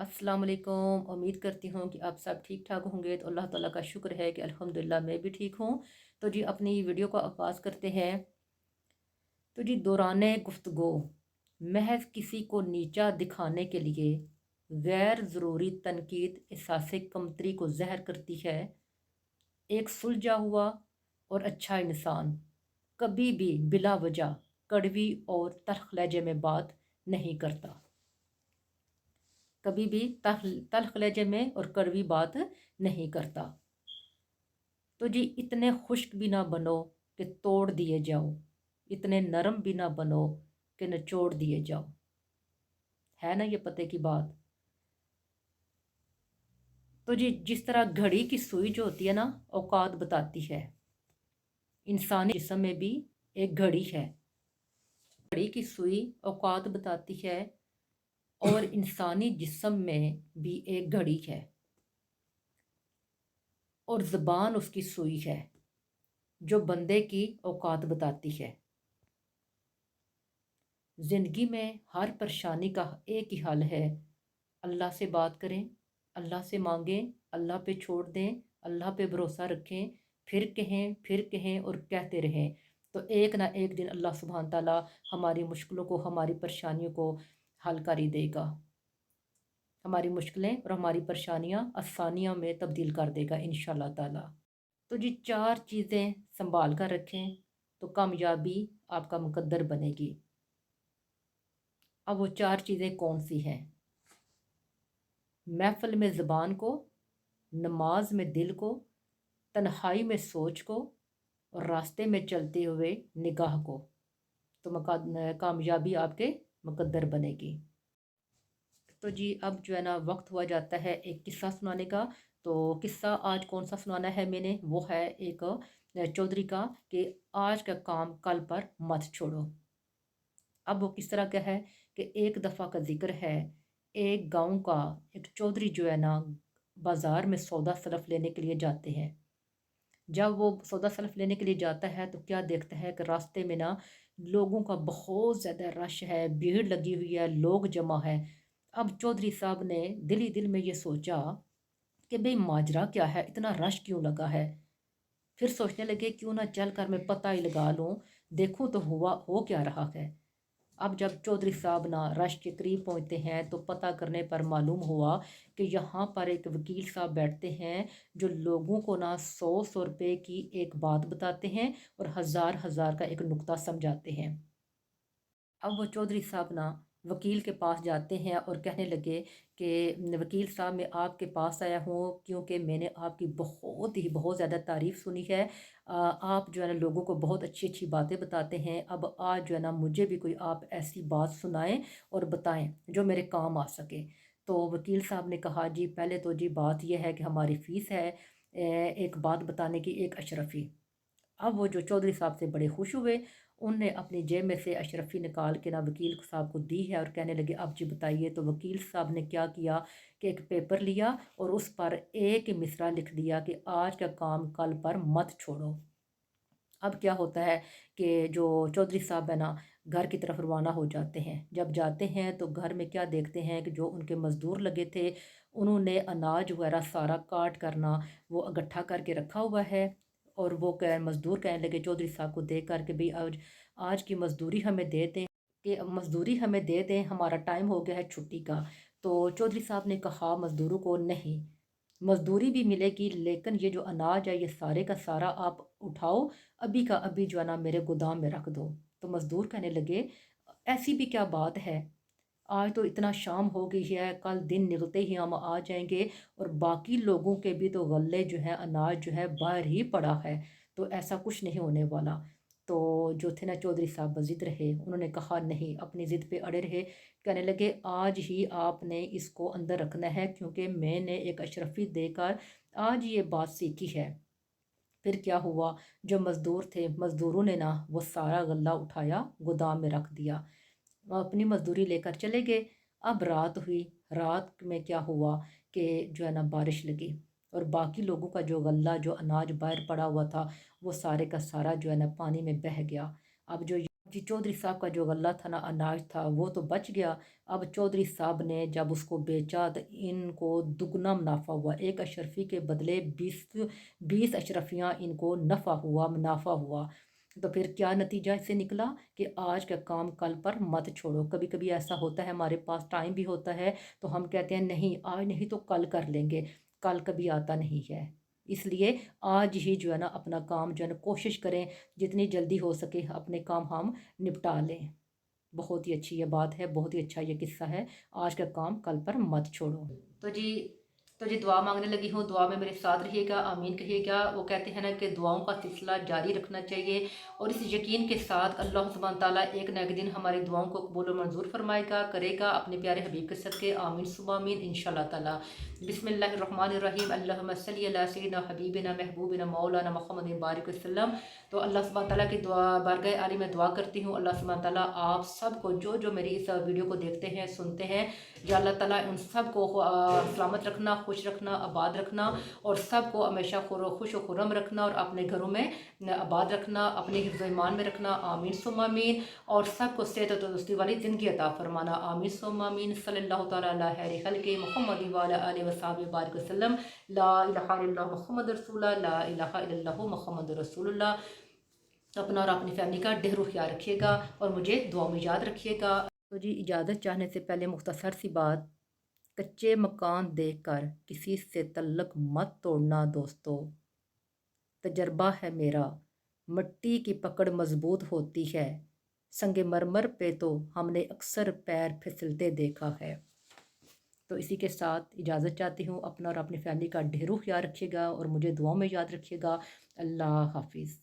अस्सलाम वालेकुम। उम्मीद करती हूँ कि आप सब ठीक ठाक होंगे। तो अल्लाह ताला का शुक्र है कि अल्हम्दुलिल्लाह मैं भी ठीक हूँ। तो जी अपनी वीडियो का आगाज़ करते हैं। तो जी दौरान गुफ्तगू महज किसी को नीचा दिखाने के लिए गैर ज़रूरी तनकीद एहसास कमतरी को ज़हर करती है। एक सुलझा हुआ और अच्छा इंसान कभी भी बिला वजह कड़वी और तल्ख लहजे में बात नहीं करता। कभी भी तल्ख लहजे में और कड़वी बात नहीं करता। तो जी इतने खुश्क भी ना बनो कि तोड़ दिए जाओ, इतने नरम भी ना बनो कि निचोड़ दिए जाओ। है ना ये पते की बात। तो जी जिस तरह घड़ी की सुई जो होती है ना औकात बताती है, इंसानी जिस्म में भी एक घड़ी है। घड़ी की सुई औकात बताती है और इंसानी जिस्म में भी एक घड़ी है और ज़बान उसकी सुई है जो बंदे की औकात बताती है। ज़िंदगी में हर परेशानी का एक ही हल है, अल्लाह से बात करें, अल्लाह से मांगें, अल्लाह पे छोड़ दें, अल्लाह पे भरोसा रखें, फिर कहें और कहते रहें। तो एक ना एक दिन अल्लाह सुब्हान ताला हमारी मुश्किलों को, हमारी परेशानियों को हल कर ही देगा। हमारी मुश्किलें और हमारी परेशानियां आसानियों में तब्दील कर देगा इंशाल्लाह ताला। तो जी 4 चीज़ें संभाल कर रखें तो कामयाबी आपका मुकद्दर बनेगी। अब वो 4 चीज़ें कौन सी हैं? महफ़िल में ज़ुबान को, नमाज में दिल को, तन्हाई में सोच को और रास्ते में चलते हुए निगाह को। तो कामयाबी आपके मुकद्दर बनेगी। तो जी अब जो है ना वक्त हुआ जाता है एक किस्सा सुनाने का। तो किस्सा आज कौन सा सुनाना है मैंने, वो है एक चौधरी का कि आज का काम कल पर मत छोड़ो। अब वो किस तरह का है कि एक दफ़ा का ज़िक्र है, एक गांव का एक चौधरी जो है ना बाज़ार में सौदा सलफ लेने के लिए जाते हैं। जब वो सौदा सलफ लेने के लिए जाता है तो क्या देखता है कि रास्ते में ना लोगों का बहुत ज़्यादा रश है, भीड़ लगी हुई है, लोग जमा है। अब चौधरी साहब ने दिल ही दिल में ये सोचा कि भाई माजरा क्या है, इतना रश क्यों लगा है। फिर सोचने लगे क्यों ना चल कर मैं पता ही लगा लूँ, देखूँ तो हुआ हो क्या रहा है। अब जब चौधरी साहब ना रश के करीब पहुंचते हैं तो पता करने पर मालूम हुआ कि यहाँ पर एक वकील साहब बैठते हैं जो लोगों को ना 100-100 रुपए की एक बात बताते हैं और हज़ार हज़ार का एक नुक्ता समझाते हैं। अब वो चौधरी साहब ना वकील के पास जाते हैं और कहने लगे कि वकील साहब मैं आपके पास आया हूँ क्योंकि मैंने आपकी बहुत ज़्यादा तारीफ़ सुनी है। आप जो है ना लोगों को बहुत अच्छी अच्छी बातें बताते हैं। अब आज जो है ना मुझे भी कोई आप ऐसी बात सुनाएं और बताएं जो मेरे काम आ सके। तो वकील साहब ने कहा जी पहले तो जी बात यह है कि हमारी फ़ीस है एक बात बताने की, एक अशरफी। अब वो जो चौधरी साहब से बड़े खुश हुए, उनने अपनी जेब में से अशरफी निकाल के ना वकील साहब को दी है और कहने लगे अब जी बताइए। तो वकील साहब ने क्या किया कि एक पेपर लिया और उस पर एक ही मिसरा लिख दिया कि आज का काम कल पर मत छोड़ो। अब क्या होता है कि जो चौधरी साहब है ना घर की तरफ रवाना हो जाते हैं। जब जाते हैं तो घर में क्या देखते हैं कि जो उनके मज़दूर लगे थे उन्होंने अनाज वगैरह सारा काट करना वो इकट्ठा करके रखा हुआ है। और वो मज़दूर कहने लगे चौधरी साहब को देख कर के भाई आज आज की मज़दूरी हमें दे दें, कि मज़दूरी हमें दे दें, हमारा टाइम हो गया है छुट्टी का। तो चौधरी साहब ने कहा मज़दूरों को नहीं, मज़दूरी भी मिलेगी लेकिन ये जो अनाज है ये सारे का सारा आप उठाओ, अभी का अभी जो है ना मेरे गोदाम में रख दो। तो मज़दूर कहने लगे ऐसी भी क्या बात है, आज तो इतना शाम हो गई है, कल दिन निकलते ही हम आ जाएंगे और बाकी लोगों के भी तो गले जो है अनाज जो है बाहर ही पड़ा है, तो ऐसा कुछ नहीं होने वाला। तो जो थे ना चौधरी साहब ज़िद रहे, उन्होंने कहा नहीं, अपनी ज़िद पे अड़े रहे। कहने लगे आज ही आपने इसको अंदर रखना है क्योंकि मैंने एक अशरफी देकर आज ये बात सीखी है। फिर क्या हुआ, जो मज़दूर थे मज़दूरों ने ना वो सारा गल्ला उठाया गोदाम में रख दिया, वो अपनी मजदूरी लेकर चले गए। अब रात हुई, रात में क्या हुआ कि जो है ना बारिश लगी और बाकी लोगों का जो गल्ला जो अनाज बाहर पड़ा हुआ था वो सारे का सारा जो है ना पानी में बह गया। अब जो जी चौधरी साहब का जो गल्ला था ना, अनाज था, वो तो बच गया। अब चौधरी साहब ने जब उसको बेचा तो इनको दुगना मुनाफा हुआ। एक अशरफी के बदले 20 अशरफियाँ इनको नफ़ा हुआ, मुनाफा हुआ। तो फिर क्या नतीजा इससे निकला कि आज का काम कल पर मत छोड़ो। कभी कभी ऐसा होता है, हमारे पास टाइम भी होता है तो हम कहते हैं नहीं आज नहीं तो कल कर लेंगे, कल कभी आता नहीं है। इसलिए आज ही जो है ना अपना काम जो है ना कोशिश करें जितनी जल्दी हो सके अपने काम हम निपटा लें। बहुत ही अच्छी ये बात है, बहुत ही अच्छा ये किस्सा है। आज का काम कल पर मत छोड़ो। तो जी तो जी दुआ मांगने लगी हूँ, दुआ में मेरे साथ रहिएगा, आमीन कहिएगा। वो कहते हैं ना कि दुआओं का सिलसिला जारी रखना चाहिए और इस यकीन के साथ अल्लाह सुब्हान ताला एक न एक दिन हमारी दुआओं को कबूल और मंजूर फरमाएगा, करेगा अपने प्यारे हबीब के सदके, आमीन सुबह आमीन इंशाल्लाह ताला। बिस्मिल्लाहिर्रहमानिर्रहीम, अल्लाहुम्मा सल्ली अला सय्यिदिना हबीबिना महबूबिना मौलाना मुहम्मदिन बारिक वसल्लम। तो अल्लाह सुब्हान ताला की दुआ बारगाह आली में दुआ करती हूँ, अल्लाह सुब्हान ताला आप सबको जो जो मेरी इस वीडियो को देखते हैं सुनते हैं, या अल्लाह ताला उन सब को सलामत रखना, खुश रखना, आबाद रखना और सब को हमेशा खुश व खुर्रम रखना और अपने घरों में आबाद रखना, अपने हिफ्ज़ ईमान में रखना, आमीन सुम्मा आमीन। और सब को सेहत और तंदुरुस्ती वाली ज़िंदगी अता फरमाना, आमीन सुम्मा आमीन। सल्लल्लाहु तआला अला खैरि खल्क़ि मुहम्मद व अला आलिहि व सहाबिहि बारिक वसल्लम। ला इलाहा इल्लल्लाह मुहम्मदुर रसूलुल्लाह, ला इलाहा इल्लल्लाहु मुहम्मदुर रसूलुल्लाह। अपना और अपनी फैमिली का ढेरों ख्याल रखिएगा और मुझे दुआ में याद रखिएगा। तो जी इजाज़त चाहने से पहले मुख्तसर सी बात, कच्चे मकान देखकर किसी से तल्लक मत तोड़ना दोस्तों। तजर्बा है मेरा, मिट्टी की पकड़ मजबूत होती है, संगमरमर पे तो हमने अक्सर पैर फिसलते देखा है। तो इसी के साथ इजाज़त चाहती हूँ। अपना और अपनी फैमिली का ढेरों ख्याल रखिएगा और मुझे दुआओं में याद रखिएगा। अल्लाह हाफिज़।